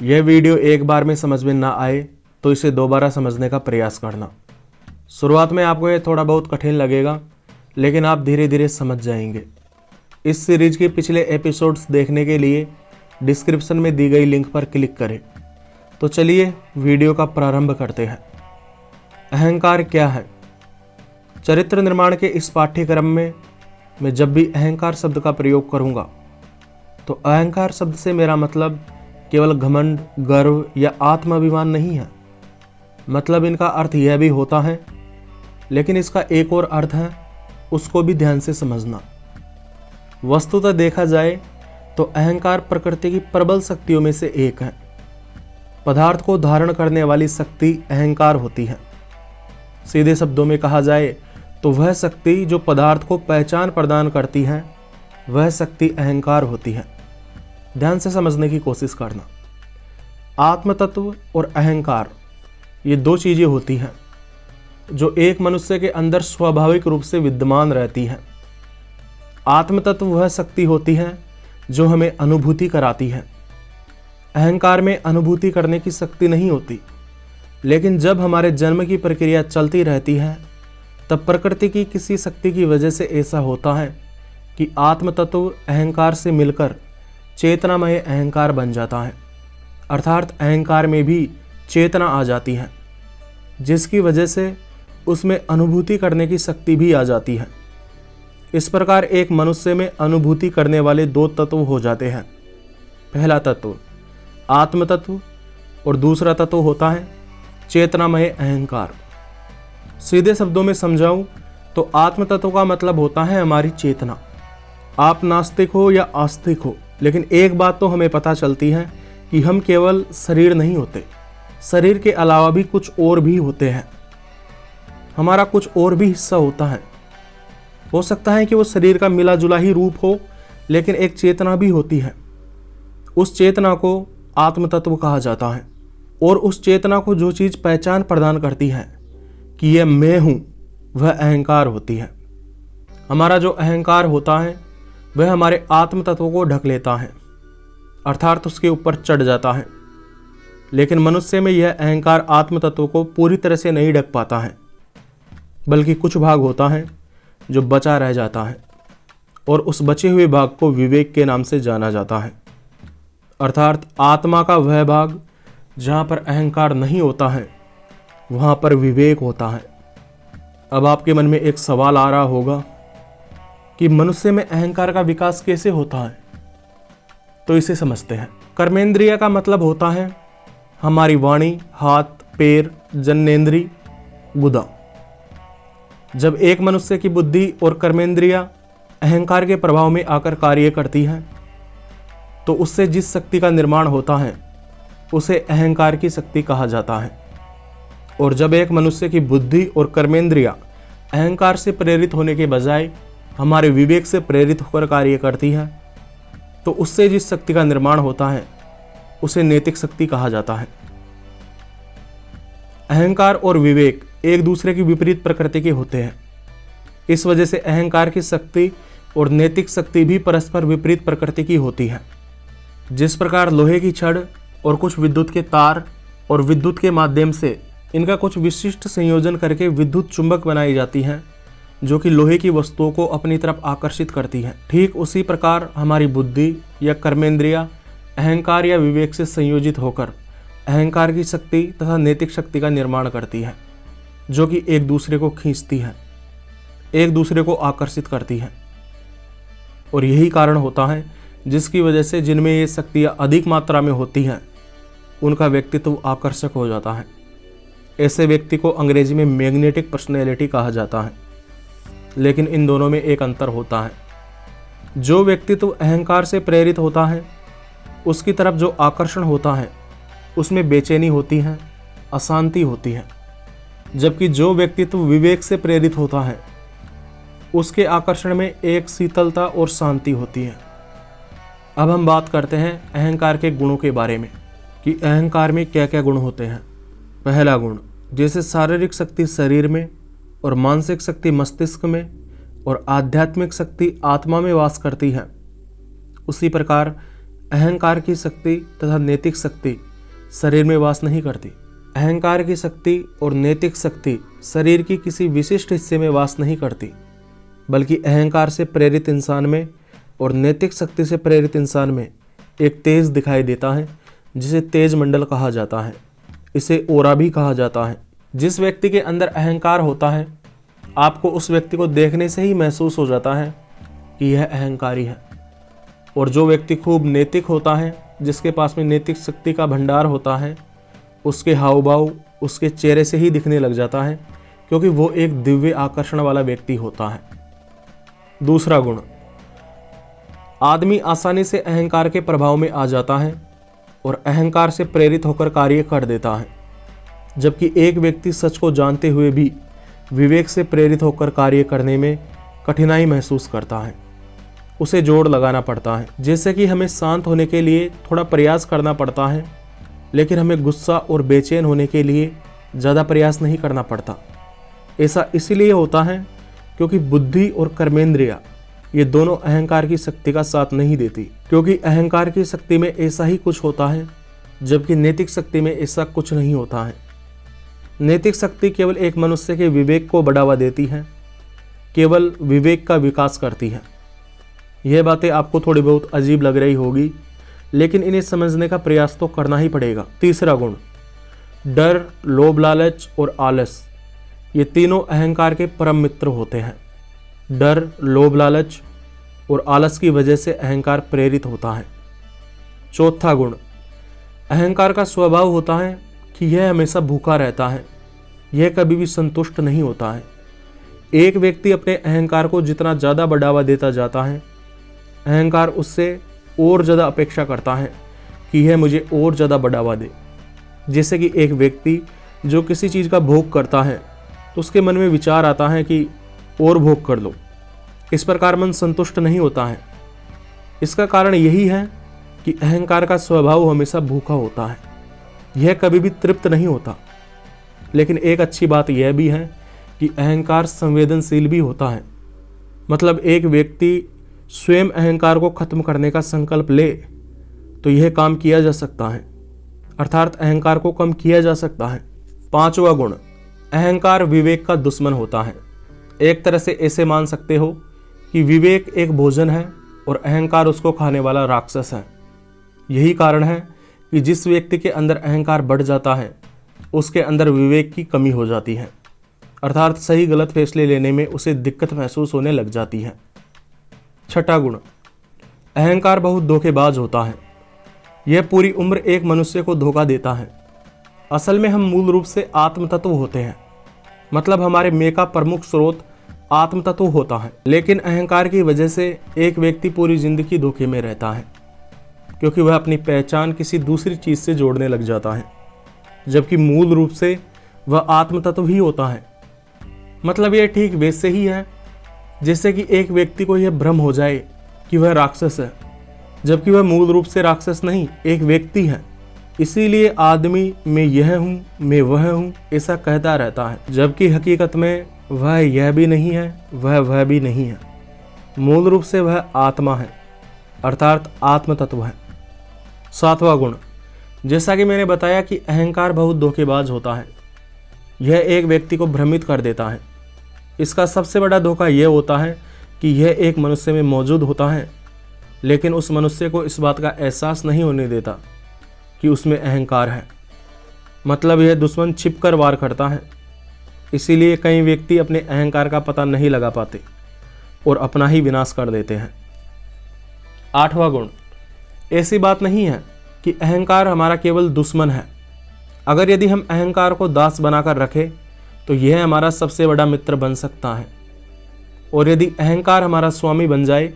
यह वीडियो एक बार में समझ में ना आए तो इसे दोबारा समझने का प्रयास करना। शुरुआत में आपको यह थोड़ा बहुत कठिन लगेगा, लेकिन आप धीरे धीरे समझ जाएंगे। इस सीरीज के पिछले एपिसोड्स देखने के लिए डिस्क्रिप्शन में दी गई लिंक पर क्लिक करें। तो चलिए वीडियो का प्रारंभ करते हैं। अहंकार क्या है? चरित्र निर्माण के इस पाठ्यक्रम में मैं जब भी अहंकार शब्द का प्रयोग करूंगा तो अहंकार शब्द से मेरा मतलब केवल घमंड, गर्व या आत्माभिमान नहीं है। मतलब इनका अर्थ यह भी होता है, लेकिन इसका एक और अर्थ है, उसको भी ध्यान से समझना। वस्तुतः देखा जाए तो अहंकार प्रकृति की प्रबल शक्तियों में से एक है। पदार्थ को धारण करने वाली शक्ति अहंकार होती है। सीधे शब्दों में कहा जाए तो वह शक्ति जो पदार्थ को पहचान प्रदान करती है, वह शक्ति अहंकार होती है। ध्यान से समझने की कोशिश करना। आत्मतत्व और अहंकार ये दो चीजें होती हैं जो एक मनुष्य के अंदर स्वाभाविक रूप से विद्यमान रहती हैं। आत्मतत्व वह शक्ति होती है जो हमें अनुभूति कराती है। अहंकार में अनुभूति करने की शक्ति नहीं होती, लेकिन जब हमारे जन्म की प्रक्रिया चलती रहती है तब प्रकृति की किसी शक्ति की वजह से ऐसा होता है कि आत्मतत्व अहंकार से मिलकर चेतनामय अहंकार बन जाता है। अर्थात अहंकार में भी चेतना आ जाती है, जिसकी वजह से उसमें अनुभूति करने की शक्ति भी आ जाती है। इस प्रकार एक मनुष्य में अनुभूति करने वाले दो तत्व हो जाते हैं। पहला तत्व आत्म तत्व और दूसरा तत्व होता है चेतनामय अहंकार। सीधे शब्दों में समझाऊं तो आत्म तत्व का मतलब होता है हमारी चेतना। आप नास्तिक हो या आस्तिक हो, लेकिन एक बात तो हमें पता चलती है कि हम केवल शरीर नहीं होते, शरीर के अलावा भी कुछ और भी होते हैं। हमारा कुछ और भी हिस्सा होता है। हो सकता है कि वो शरीर का मिला जुला ही रूप हो, लेकिन एक चेतना भी होती है। उस चेतना को आत्म तत्व कहा जाता है। और उस चेतना को जो चीज पहचान प्रदान करती है कि यह मैं हूं, वह अहंकार होती है। हमारा जो अहंकार होता है वह हमारे आत्म तत्व को ढक लेता है, अर्थात उसके ऊपर चढ़ जाता है। लेकिन मनुष्य में यह अहंकार आत्म तत्व को पूरी तरह से नहीं ढक पाता है, बल्कि कुछ भाग होता है जो बचा रह जाता है, और उस बचे हुए भाग को विवेक के नाम से जाना जाता है। अर्थात आत्मा का वह भाग जहाँ पर अहंकार नहीं होता है, वहाँ पर विवेक होता है। अब आपके मन में एक सवाल आ रहा होगा कि मनुष्य में अहंकार का विकास कैसे होता है, तो इसे समझते हैं। कर्मेंद्रिय का मतलब होता है हमारी वाणी, हाथ, पैर, जन्नेन्द्रिय, गुदा। जब एक मनुष्य की बुद्धि और कर्मेंद्रिया अहंकार के प्रभाव में आकर कार्य करती हैं, तो उससे जिस शक्ति का निर्माण होता है उसे अहंकार की शक्ति कहा जाता है। और जब एक मनुष्य की बुद्धि और कर्मेंद्रिया अहंकार से प्रेरित होने के बजाय हमारे विवेक से प्रेरित होकर कार्य करती है, तो उससे जिस शक्ति का निर्माण होता है उसे नैतिक शक्ति कहा जाता है। अहंकार और विवेक एक दूसरे की विपरीत प्रकृति के होते हैं। इस वजह से अहंकार की शक्ति और नैतिक शक्ति भी परस्पर विपरीत प्रकृति की होती है। जिस प्रकार लोहे की छड़ और कुछ विद्युत के तार और विद्युत के माध्यम से इनका कुछ विशिष्ट संयोजन करके विद्युत चुंबक बनाई जाती हैं, जो कि लोहे की वस्तुओं को अपनी तरफ आकर्षित करती हैं, ठीक उसी प्रकार हमारी बुद्धि या कर्मेंद्रिया अहंकार या विवेक से संयोजित होकर अहंकार की शक्ति तथा नैतिक शक्ति का निर्माण करती है, जो कि एक दूसरे को खींचती है, एक दूसरे को आकर्षित करती है। और यही कारण होता है जिसकी वजह से जिनमें ये शक्तियाँ अधिक मात्रा में होती हैं उनका व्यक्तित्व आकर्षक हो जाता है। ऐसे व्यक्ति को अंग्रेजी में मैग्नेटिक पर्सनैलिटी कहा जाता है। लेकिन इन दोनों में एक अंतर होता है। जो व्यक्तित्व अहंकार से प्रेरित होता है उसकी तरफ जो आकर्षण होता है उसमें बेचैनी होती है, अशांति होती है, जबकि जो व्यक्तित्व विवेक से प्रेरित होता है उसके आकर्षण में एक शीतलता और शांति होती है। अब हम बात करते हैं अहंकार के गुणों के बारे में कि अहंकार में क्या क्या गुण होते हैं। पहला गुण, जैसे शारीरिक शक्ति शरीर में और मानसिक शक्ति मस्तिष्क में और आध्यात्मिक शक्ति आत्मा में वास करती है, उसी प्रकार अहंकार की शक्ति तथा नैतिक शक्ति शरीर में वास नहीं करती। अहंकार की शक्ति और नैतिक शक्ति शरीर की किसी विशिष्ट हिस्से में वास नहीं करती, बल्कि अहंकार से प्रेरित इंसान में और नैतिक शक्ति से प्रेरित इंसान में एक तेज दिखाई देता है, जिसे तेज मंडल कहा जाता है। इसे ओरा भी कहा जाता है। जिस व्यक्ति के अंदर अहंकार होता है, आपको उस व्यक्ति को देखने से ही महसूस हो जाता है कि यह अहंकारी है। और जो व्यक्ति खूब नैतिक होता है, जिसके पास में नैतिक शक्ति का भंडार होता है, उसके हाव भाव उसके चेहरे से ही दिखने लग जाता है, क्योंकि वो एक दिव्य आकर्षण वाला व्यक्ति होता है। दूसरा गुण, आदमी आसानी से अहंकार के प्रभाव में आ जाता है और अहंकार से प्रेरित होकर कार्य कर देता है, जबकि एक व्यक्ति सच को जानते हुए भी विवेक से प्रेरित होकर कार्य करने में कठिनाई महसूस करता है। उसे जोड़ लगाना पड़ता है। जैसे कि हमें शांत होने के लिए थोड़ा प्रयास करना पड़ता है, लेकिन हमें गुस्सा और बेचैन होने के लिए ज़्यादा प्रयास नहीं करना पड़ता। ऐसा इसीलिए होता है क्योंकि बुद्धि और कर्मेंद्रिया ये दोनों अहंकार की शक्ति का साथ नहीं देती, क्योंकि अहंकार की शक्ति में ऐसा ही कुछ होता है, जबकि नैतिक शक्ति में ऐसा कुछ नहीं होता है। नैतिक शक्ति केवल एक मनुष्य के विवेक को बढ़ावा देती है, केवल विवेक का विकास करती है। यह बातें आपको थोड़ी बहुत अजीब लग रही होगी, लेकिन इन्हें समझने का प्रयास तो करना ही पड़ेगा। तीसरा गुण, डर, लोभ, लालच और आलस ये तीनों अहंकार के परम मित्र होते हैं। डर, लोभ, लालच और आलस की वजह से अहंकार प्रेरित होता है। चौथा गुण, अहंकार का स्वभाव होता है कि यह हमेशा भूखा रहता है, यह कभी भी संतुष्ट नहीं होता है। एक व्यक्ति अपने अहंकार को जितना ज़्यादा बढ़ावा देता जाता है, अहंकार उससे और ज़्यादा अपेक्षा करता है कि यह मुझे और ज़्यादा बढ़ावा दे। जैसे कि एक व्यक्ति जो किसी चीज़ का भोग करता है, तो उसके मन में विचार आता है कि और भोग कर लो। इस प्रकार मन संतुष्ट नहीं होता है। इसका कारण यही है कि अहंकार का स्वभाव हमेशा भूखा होता है, यह कभी भी तृप्त नहीं होता। लेकिन एक अच्छी बात यह भी है कि अहंकार संवेदनशील भी होता है। मतलब एक व्यक्ति स्वयं अहंकार को खत्म करने का संकल्प ले तो यह काम किया जा सकता है, अर्थात अहंकार को कम किया जा सकता है। पांचवा गुण, अहंकार विवेक का दुश्मन होता है। एक तरह से ऐसे मान सकते हो कि विवेक एक भोजन है और अहंकार उसको खाने वाला राक्षस है। यही कारण है कि जिस व्यक्ति के अंदर अहंकार बढ़ जाता है, उसके अंदर विवेक की कमी हो जाती है, अर्थात सही गलत फैसले लेने में उसे दिक्कत महसूस होने लग जाती है। छठा गुण, अहंकार बहुत धोखेबाज होता है। यह पूरी उम्र एक मनुष्य को धोखा देता है। असल में हम मूल रूप से आत्म तत्व होते हैं, मतलब हमारे मैं का प्रमुख स्रोत आत्म तत्व होता है। लेकिन अहंकार की वजह से एक व्यक्ति पूरी जिंदगी धोखे में रहता है, क्योंकि वह अपनी पहचान किसी दूसरी चीज से जोड़ने लग जाता है, जबकि मूल रूप से वह आत्म तत्व ही होता है। मतलब यह ठीक वैसे ही है जैसे कि एक व्यक्ति को यह भ्रम हो जाए कि वह राक्षस है, जबकि वह मूल रूप से राक्षस नहीं, एक व्यक्ति है। इसीलिए आदमी मैं यह हूँ, मैं वह हूँ ऐसा कहता रहता है, जबकि हकीकत में वह यह भी नहीं है, वह भी नहीं है। मूल रूप से वह आत्मा है, अर्थात आत्म तत्व है। सातवां गुण, जैसा कि मैंने बताया कि अहंकार बहुत धोखेबाज होता है। यह एक व्यक्ति को भ्रमित कर देता है। इसका सबसे बड़ा धोखा यह होता है कि यह एक मनुष्य में मौजूद होता है, लेकिन उस मनुष्य को इस बात का एहसास नहीं होने देता कि उसमें अहंकार है। मतलब यह दुश्मन छिपकर वार करता है। इसीलिए कई व्यक्ति अपने अहंकार का पता नहीं लगा पाते और अपना ही विनाश कर देते हैं। आठवां गुण, ऐसी बात नहीं है कि अहंकार हमारा केवल दुश्मन है। अगर यदि हम अहंकार को दास बनाकर रखें तो यह हमारा सबसे बड़ा मित्र बन सकता है, और यदि अहंकार हमारा स्वामी बन जाए,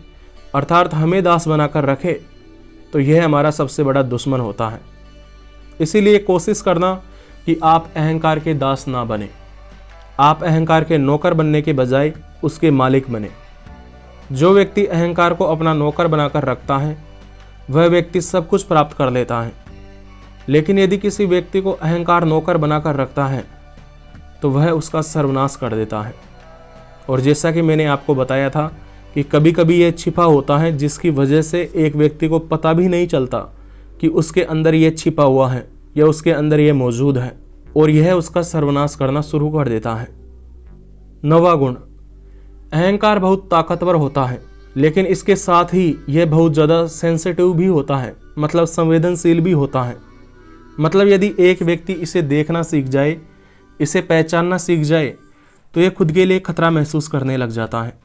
अर्थात हमें दास बनाकर रखे, तो यह हमारा सबसे बड़ा दुश्मन होता है। इसीलिए कोशिश करना कि आप अहंकार के दास ना बने। आप अहंकार के नौकर बनने के बजाय उसके मालिक बने। जो व्यक्ति अहंकार को अपना नौकर बनाकर रखता है, वह व्यक्ति सब कुछ प्राप्त कर लेता है। लेकिन यदि किसी व्यक्ति को अहंकार नौकर बनाकर रखता है, तो वह उसका सर्वनाश कर देता है। और जैसा कि मैंने आपको बताया था कि कभी कभी यह छिपा होता है, जिसकी वजह से एक व्यक्ति को पता भी नहीं चलता कि उसके अंदर यह छिपा हुआ है या उसके अंदर यह मौजूद है और यह उसका सर्वनाश करना शुरू कर देता है। 9वां गुण, अहंकार बहुत ताकतवर होता है, लेकिन इसके साथ ही यह बहुत ज़्यादा सेंसिटिव भी होता है, मतलब संवेदनशील भी होता है। मतलब यदि एक व्यक्ति इसे देखना सीख जाए, इसे पहचानना सीख जाए, तो यह खुद के लिए खतरा महसूस करने लग जाता है।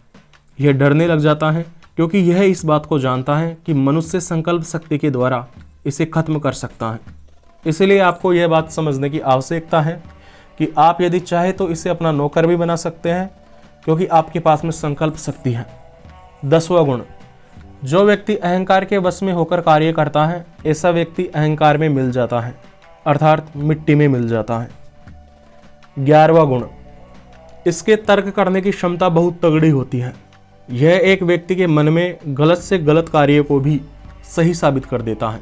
यह डरने लग जाता है, क्योंकि यह इस बात को जानता है कि मनुष्य संकल्प शक्ति के द्वारा इसे खत्म कर सकता है। इसलिए आपको यह बात समझने की आवश्यकता है कि आप यदि चाहे तो इसे अपना नौकर भी बना सकते हैं, क्योंकि आपके पास में संकल्प शक्ति है। 10वां गुण, जो व्यक्ति अहंकार के वश में होकर कार्य करता है, ऐसा व्यक्ति अहंकार में मिल जाता है, अर्थात मिट्टी में मिल जाता है। 11वां गुण, इसके तर्क करने की क्षमता बहुत तगड़ी होती है। यह एक व्यक्ति के मन में गलत से गलत कार्य को भी सही साबित कर देता है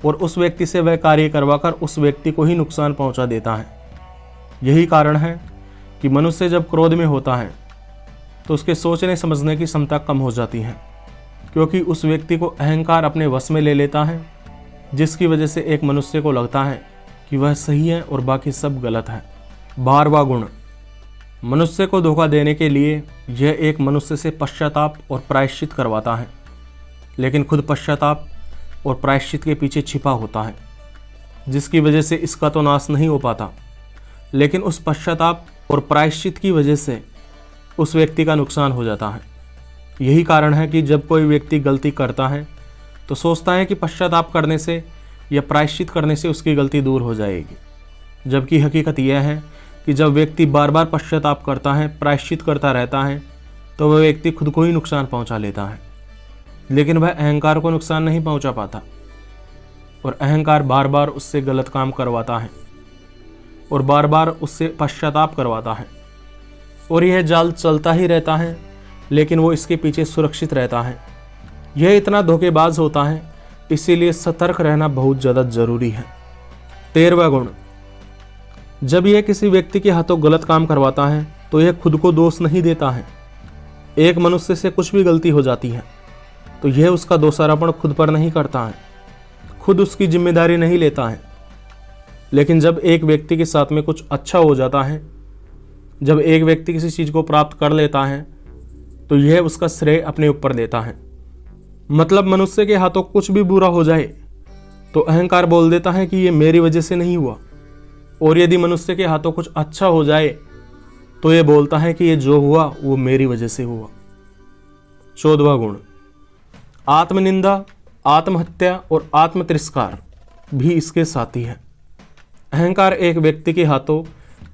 और उस व्यक्ति से वह कार्य करवाकर उस व्यक्ति को ही नुकसान पहुंचा देता है। यही कारण है कि मनुष्य जब क्रोध में होता है तो उसके सोचने समझने की क्षमता कम हो जाती है, क्योंकि उस व्यक्ति को अहंकार अपने वश में ले लेता है, जिसकी वजह से एक मनुष्य को लगता है कि वह सही है और बाकी सब गलत है। 12वां गुण, मनुष्य को धोखा देने के लिए यह एक मनुष्य से पश्चाताप और प्रायश्चित करवाता है, लेकिन खुद पश्चाताप और प्रायश्चित के पीछे छिपा होता है, जिसकी वजह से इसका तो नाश नहीं हो पाता, लेकिन उस पश्चाताप और प्रायश्चित की वजह से उस व्यक्ति का नुकसान हो जाता है। यही कारण है कि जब कोई व्यक्ति गलती करता है तो सोचता है कि पश्चाताप करने से या प्रायश्चित करने से उसकी गलती दूर हो जाएगी, जबकि हकीकत यह है कि जब व्यक्ति बार बार पश्चाताप करता है, प्रायश्चित करता रहता है, तो वह व्यक्ति खुद को ही नुकसान पहुंचा लेता है, लेकिन वह अहंकार को नुकसान नहीं पहुंचा पाता। और अहंकार बार बार उससे गलत काम करवाता है और बार बार उससे पश्चाताप करवाता है, और यह जाल चलता ही रहता है, लेकिन वो इसके पीछे सुरक्षित रहता है। यह इतना धोखेबाज होता है, इसीलिए सतर्क रहना बहुत ज़्यादा जरूरी है। 13वां गुण, जब यह किसी व्यक्ति के हाथों गलत काम करवाता है तो यह खुद को दोष नहीं देता है। एक मनुष्य से कुछ भी गलती हो जाती है तो यह उसका दोषारोपण खुद पर नहीं करता है, खुद उसकी जिम्मेदारी नहीं लेता है। लेकिन जब एक व्यक्ति के साथ में कुछ अच्छा हो जाता है, जब एक व्यक्ति किसी चीज़ को प्राप्त कर लेता है, तो यह उसका श्रेय अपने ऊपर लेता है। मतलब मनुष्य के हाथों कुछ भी बुरा हो जाए तो अहंकार बोल देता है कि यह मेरी वजह से नहीं हुआ, और यदि मनुष्य के हाथों कुछ अच्छा हो जाए तो यह बोलता है कि यह जो हुआ वो मेरी वजह से हुआ। 14वां गुण, आत्मनिंदा, आत्महत्या और आत्मतिरस्कार भी इसके साथी है। अहंकार एक व्यक्ति के हाथों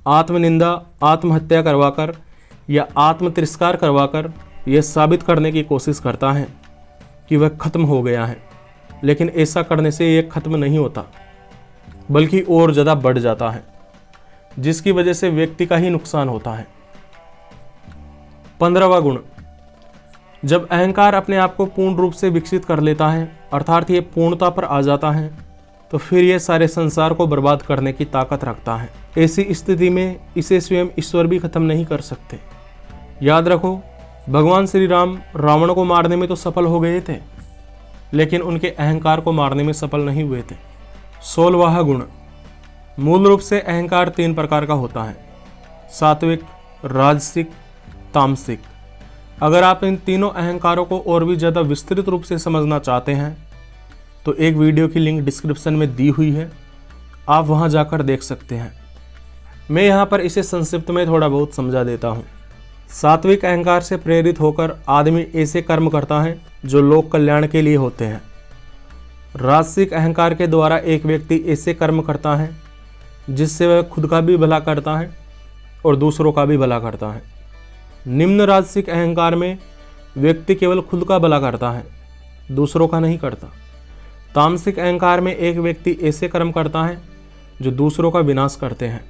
आत्मनिंदा, आत्महत्या करवाकर या आत्मतिरस्कार करवाकर यह साबित करने की कोशिश करता है कि वह खत्म हो गया है, लेकिन ऐसा करने से यह खत्म नहीं होता, बल्कि और ज़्यादा बढ़ जाता है, जिसकी वजह से व्यक्ति का ही नुकसान होता है। 15वां गुण, जब अहंकार अपने आप को पूर्ण रूप से विकसित कर लेता है, अर्थात ये पूर्णता पर आ जाता है, तो फिर यह सारे संसार को बर्बाद करने की ताकत रखता है। ऐसी स्थिति में इसे स्वयं ईश्वर भी खत्म नहीं कर सकते। याद रखो, भगवान श्री राम रावण को मारने में तो सफल हो गए थे, लेकिन उनके अहंकार को मारने में सफल नहीं हुए थे। 16वां गुण, मूल रूप से अहंकार 3 प्रकार का होता है, सात्विक, राजसिक, तामसिक। अगर आप इन तीनों अहंकारों को और भी ज़्यादा विस्तृत रूप से समझना चाहते हैं तो एक वीडियो की लिंक डिस्क्रिप्शन में दी हुई है, आप वहां जाकर देख सकते हैं। मैं यहाँ पर इसे संक्षिप्त में थोड़ा बहुत समझा देता हूँ। सात्विक अहंकार से प्रेरित होकर आदमी ऐसे कर्म करता है जो लोक कल्याण के लिए होते हैं। राजसिक अहंकार के द्वारा एक व्यक्ति ऐसे कर्म करता है जिससे वह खुद का भी भला करता है और दूसरों का भी भला करता है। निम्न राजसिक अहंकार में व्यक्ति केवल खुद का भला करता है, दूसरों का नहीं करता। तामसिक अहंकार में एक व्यक्ति ऐसे कर्म करता है जो दूसरों का विनाश करते हैं,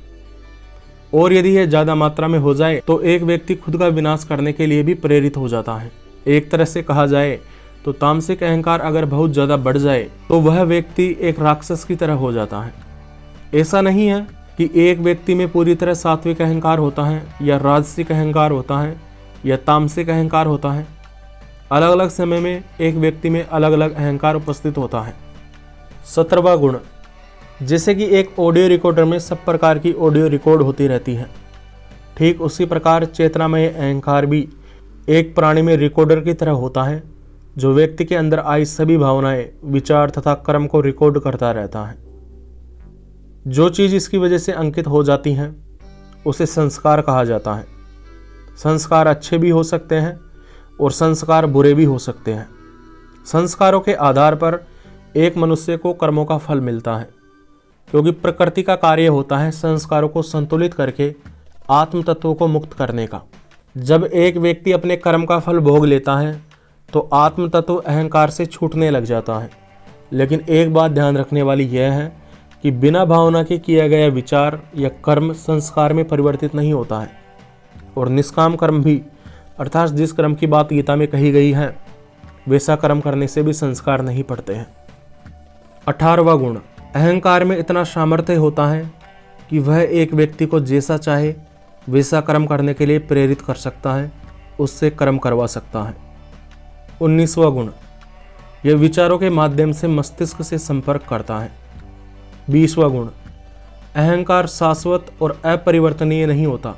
और यदि यह ज़्यादा मात्रा में हो जाए तो एक व्यक्ति खुद का विनाश करने के लिए भी प्रेरित हो जाता है। एक तरह से कहा जाए तो तामसिक अहंकार अगर बहुत ज़्यादा बढ़ जाए तो वह व्यक्ति एक राक्षस की तरह हो जाता है। ऐसा नहीं है कि एक व्यक्ति में पूरी तरह सात्विक अहंकार होता है या राजसिक अहंकार होता है या तामसिक अहंकार होता है। अलग अलग समय में एक व्यक्ति में अलग अलग अहंकार उपस्थित होता है। 17वां गुण, जैसे कि एक ऑडियो रिकॉर्डर में सब प्रकार की ऑडियो रिकॉर्ड होती रहती है, ठीक उसी प्रकार चेतनामय अहंकार भी एक प्राणी में रिकॉर्डर की तरह होता है, जो व्यक्ति के अंदर आई सभी भावनाएं, विचार तथा कर्म को रिकॉर्ड करता रहता है। जो चीज़ इसकी वजह से अंकित हो जाती हैं उसे संस्कार कहा जाता है। संस्कार अच्छे भी हो सकते हैं और संस्कार बुरे भी हो सकते हैं। संस्कारों के आधार पर एक मनुष्य को कर्मों का फल मिलता है, क्योंकि प्रकृति का कार्य होता है संस्कारों को संतुलित करके आत्म तत्व को मुक्त करने का। जब एक व्यक्ति अपने कर्म का फल भोग लेता है तो आत्म तत्व अहंकार से छूटने लग जाता है। लेकिन एक बात ध्यान रखने वाली यह है कि बिना भावना के किया गया विचार या कर्म संस्कार में परिवर्तित नहीं होता है, और निष्काम कर्म भी, अर्थात जिस कर्म की बात गीता में कही गई है वैसा कर्म करने से भी संस्कार नहीं पड़ते हैं। 18वां गुण, अहंकार में इतना सामर्थ्य होता है कि वह एक व्यक्ति को जैसा चाहे वैसा कर्म करने के लिए प्रेरित कर सकता है, उससे कर्म करवा सकता है। 19वां गुण, यह विचारों के माध्यम से मस्तिष्क से संपर्क करता है। 20वां गुण, अहंकार शाश्वत और अपरिवर्तनीय नहीं होता,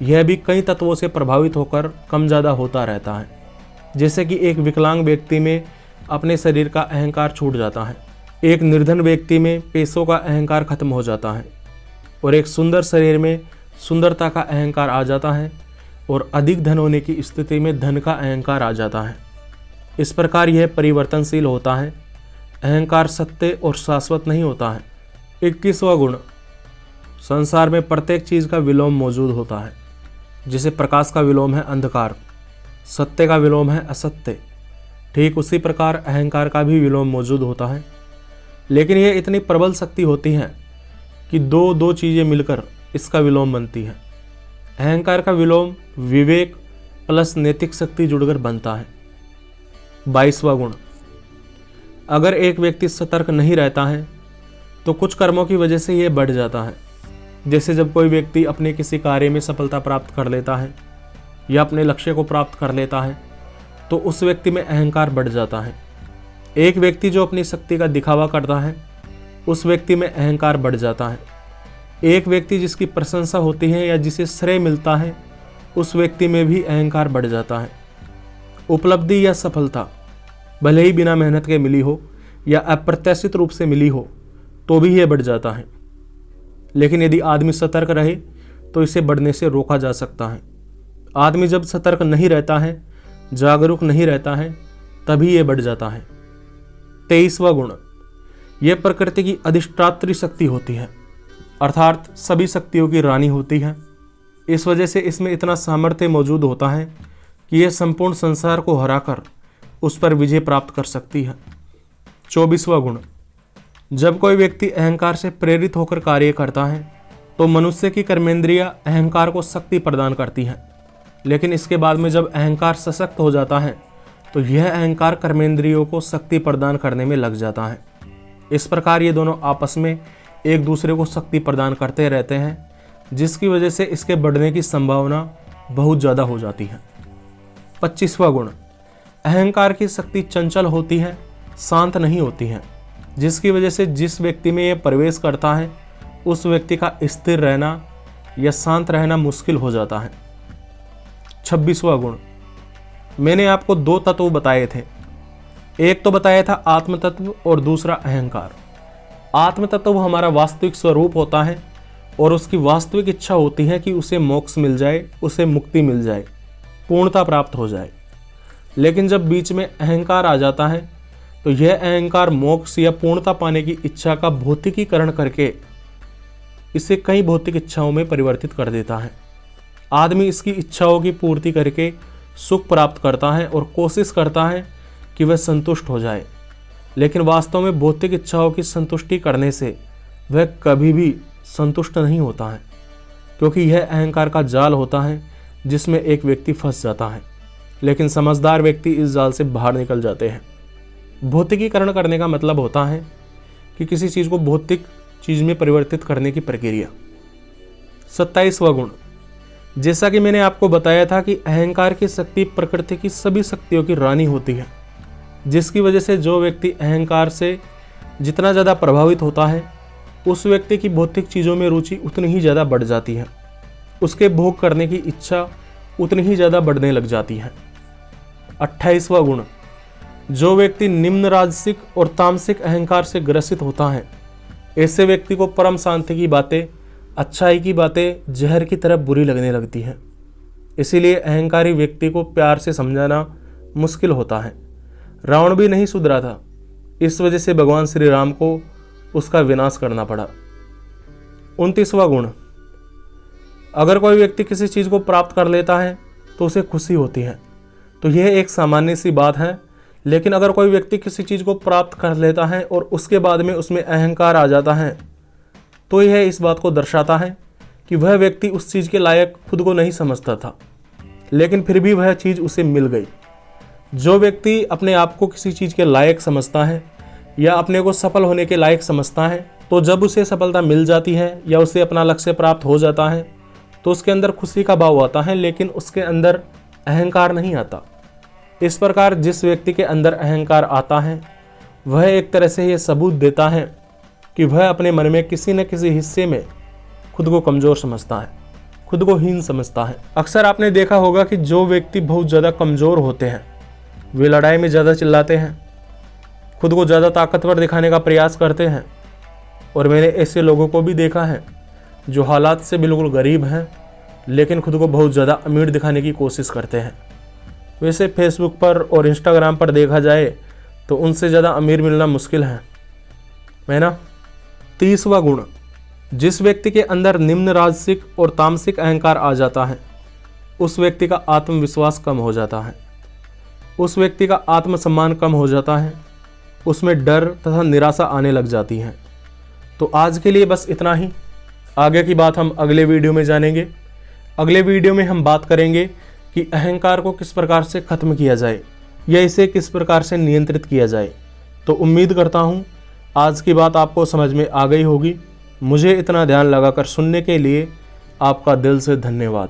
यह भी कई तत्वों से प्रभावित होकर कम ज़्यादा होता रहता है। जैसे कि एक विकलांग व्यक्ति में अपने शरीर का अहंकार छूट जाता है, एक निर्धन व्यक्ति में पैसों का अहंकार खत्म हो जाता है, और एक सुंदर शरीर में सुंदरता का अहंकार आ जाता है, और अधिक धन होने की स्थिति में धन का अहंकार आ जाता है। इस प्रकार यह परिवर्तनशील होता है। अहंकार सत्य और शाश्वत नहीं होता है। 21वां गुण, संसार में प्रत्येक चीज़ का विलोम मौजूद होता है। जैसे प्रकाश का विलोम है अंधकार, सत्य का विलोम है असत्य, ठीक उसी प्रकार अहंकार का भी विलोम मौजूद होता है। लेकिन यह इतनी प्रबल शक्ति होती है कि दो चीज़ें मिलकर इसका विलोम बनती है। अहंकार का विलोम विवेक प्लस नैतिक शक्ति जुड़कर बनता है। 22वां गुण, अगर एक व्यक्ति सतर्क नहीं रहता है तो कुछ कर्मों की वजह से यह बढ़ जाता है। जैसे जब कोई व्यक्ति अपने किसी कार्य में सफलता प्राप्त कर लेता है या अपने लक्ष्य को प्राप्त कर लेता है तो उस व्यक्ति में अहंकार बढ़ जाता है। एक व्यक्ति जो अपनी शक्ति का दिखावा करता है उस व्यक्ति में अहंकार बढ़ जाता है। एक व्यक्ति जिसकी प्रशंसा होती है या जिसे श्रेय मिलता है उस व्यक्ति में भी अहंकार बढ़ जाता है। उपलब्धि या सफलता भले ही बिना मेहनत के मिली हो या अप्रत्याशित रूप से मिली हो तो भी यह बढ़ जाता है। लेकिन यदि आदमी सतर्क रहे तो इसे बढ़ने से रोका जा सकता है। आदमी जब सतर्क नहीं रहता है, जागरूक नहीं रहता है, तभी यह बढ़ जाता है। 23वां गुण, यह प्रकृति की अधिष्ठात्री शक्ति होती है, अर्थात सभी शक्तियों की रानी होती है। इस वजह से इसमें इतना सामर्थ्य मौजूद होता है कि यह संपूर्ण संसार को हराकर उस पर विजय प्राप्त कर सकती है। 24वां गुण, जब कोई व्यक्ति अहंकार से प्रेरित होकर कार्य करता है तो मनुष्य की कर्मेंद्रियां अहंकार को शक्ति प्रदान करती हैं। लेकिन इसके बाद में जब अहंकार सशक्त हो जाता है तो यह अहंकार कर्मेंद्रियों को शक्ति प्रदान करने में लग जाता है। इस प्रकार ये दोनों आपस में एक दूसरे को शक्ति प्रदान करते रहते हैं, जिसकी वजह से इसके बढ़ने की संभावना बहुत ज़्यादा हो जाती है। 25वां गुण, अहंकार की शक्ति चंचल होती है, शांत नहीं होती है, जिसकी वजह से जिस व्यक्ति में यह प्रवेश करता है उस व्यक्ति का स्थिर रहना या शांत रहना मुश्किल हो जाता है। 26वां गुण, मैंने आपको 2 तत्व बताए थे। एक तो बताया था आत्म तत्व और दूसरा अहंकार। आत्म तत्व हमारा वास्तविक स्वरूप होता है और उसकी वास्तविक इच्छा होती है कि उसे मोक्ष मिल जाए, उसे मुक्ति मिल जाए, पूर्णता प्राप्त हो जाए। लेकिन जब बीच में अहंकार आ जाता है तो यह अहंकार मोक्ष या पूर्णता पाने की इच्छा का भौतिकीकरण करके इसे कई भौतिक इच्छाओं में परिवर्तित कर देता है। आदमी इसकी इच्छाओं की पूर्ति करके सुख प्राप्त करता है और कोशिश करता है कि वह संतुष्ट हो जाए, लेकिन वास्तव में भौतिक इच्छाओं की संतुष्टि करने से वह कभी भी संतुष्ट नहीं होता है, क्योंकि यह अहंकार का जाल होता है जिसमें एक व्यक्ति फंस जाता है। लेकिन समझदार व्यक्ति इस जाल से बाहर निकल जाते हैं। भौतिकीकरण करने का मतलब होता है कि किसी चीज़ को भौतिक चीज़ में परिवर्तित करने की प्रक्रिया। 27वां गुण, जैसा कि मैंने आपको बताया था कि अहंकार की शक्ति प्रकृति की सभी शक्तियों की रानी होती है, जिसकी वजह से जो व्यक्ति अहंकार से जितना ज़्यादा प्रभावित होता है उस व्यक्ति की भौतिक चीज़ों में रुचि उतनी ही ज़्यादा बढ़ जाती है, उसके भोग करने की इच्छा उतनी ही ज़्यादा बढ़ने लग जाती है। 28वां गुण, जो व्यक्ति निम्न राजसिक और तामसिक अहंकार से ग्रसित होता है, ऐसे व्यक्ति को परम शांति की बातें, अच्छाई की बातें जहर की तरह बुरी लगने लगती हैं। इसीलिए अहंकारी व्यक्ति को प्यार से समझाना मुश्किल होता है। रावण भी नहीं सुधरा था, इस वजह से भगवान श्री राम को उसका विनाश करना पड़ा। 29वां गुण, अगर कोई व्यक्ति किसी चीज़ को प्राप्त कर लेता है तो उसे खुशी होती है, तो यह एक सामान्य सी बात है। लेकिन अगर कोई व्यक्ति किसी चीज़ को प्राप्त कर लेता है और उसके बाद में उसमें अहंकार आ जाता है, तो यह इस बात को दर्शाता है कि वह व्यक्ति उस चीज़ के लायक खुद को नहीं समझता था, लेकिन फिर भी वह चीज़ उसे मिल गई। जो व्यक्ति अपने आप को किसी चीज़ के लायक समझता है या अपने को सफल होने के लायक समझता है, तो जब उसे सफलता मिल जाती है या उसे अपना लक्ष्य प्राप्त हो जाता है तो उसके अंदर खुशी का भाव आता है, लेकिन उसके अंदर अहंकार नहीं आता। इस प्रकार जिस व्यक्ति के अंदर अहंकार आता है वह एक तरह से यह सबूत देता है कि वह अपने मन में किसी न किसी हिस्से में खुद को कमज़ोर समझता है, खुद को हीन समझता है। अक्सर आपने देखा होगा कि जो व्यक्ति बहुत ज़्यादा कमज़ोर होते हैं वे लड़ाई में ज़्यादा चिल्लाते हैं, खुद को ज़्यादा ताकतवर दिखाने का प्रयास करते हैं। और मैंने ऐसे लोगों को भी देखा है जो हालात से बिल्कुल गरीब हैं लेकिन खुद को बहुत ज़्यादा अमीर दिखाने की कोशिश करते हैं। वैसे फेसबुक पर और इंस्टाग्राम पर देखा जाए तो उनसे ज़्यादा अमीर मिलना मुश्किल है ना। 30वां गुण, जिस व्यक्ति के अंदर निम्न राजसिक और तामसिक अहंकार आ जाता है उस व्यक्ति का आत्मविश्वास कम हो जाता है, उस व्यक्ति का आत्मसम्मान कम हो जाता है, उसमें डर तथा निराशा आने लग जाती है। तो आज के लिए बस इतना ही। आगे की बात हम अगले वीडियो में जानेंगे। अगले वीडियो में हम बात करेंगे कि अहंकार को किस प्रकार से खत्म किया जाए या इसे किस प्रकार से नियंत्रित किया जाए। तो उम्मीद करता हूँ आज की बात आपको समझ में आ गई होगी। मुझे इतना ध्यान लगाकर सुनने के लिए आपका दिल से धन्यवाद।